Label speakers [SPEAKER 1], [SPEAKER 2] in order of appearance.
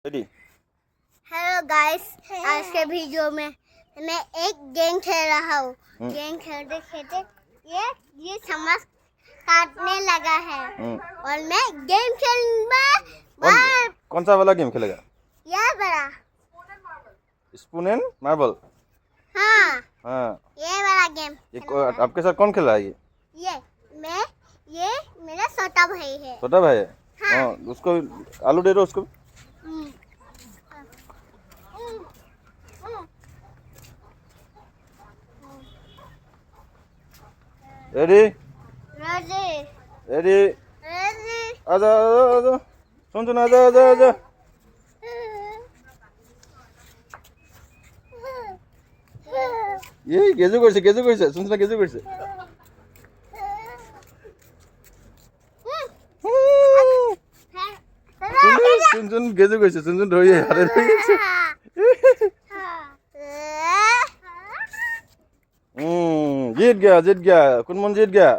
[SPEAKER 1] Ready.
[SPEAKER 2] Hello guys, आज के video में मैं एक गेम खेल रहा हूँ। गेम खेलते खेलते ये समझ काटने लगा है और मैं गेम खेलूंगा।
[SPEAKER 1] कौन सा वाला गेम खेलेगा?
[SPEAKER 2] ये बड़ा
[SPEAKER 1] स्पून एंड मार्बल।
[SPEAKER 2] हाँ,
[SPEAKER 1] ये
[SPEAKER 2] वाला गेम।
[SPEAKER 1] आपके साथ कौन खेल रहा है?
[SPEAKER 2] ये मेरा छोटा भाई है।
[SPEAKER 1] छोटा भाई है?
[SPEAKER 2] हाँ।
[SPEAKER 1] उसको आलू दे दो उसको। Ready
[SPEAKER 2] ready
[SPEAKER 1] ready.
[SPEAKER 2] रेडी।
[SPEAKER 1] आजा आजा आजा, सुन आजा आजा आजा। ये गेजू करছে শুনছ না गेजू করছে। শুন गेजू করছে, শুন ধরে হাতে ধরে গেছে। जीत गया कौन मन जीत गया?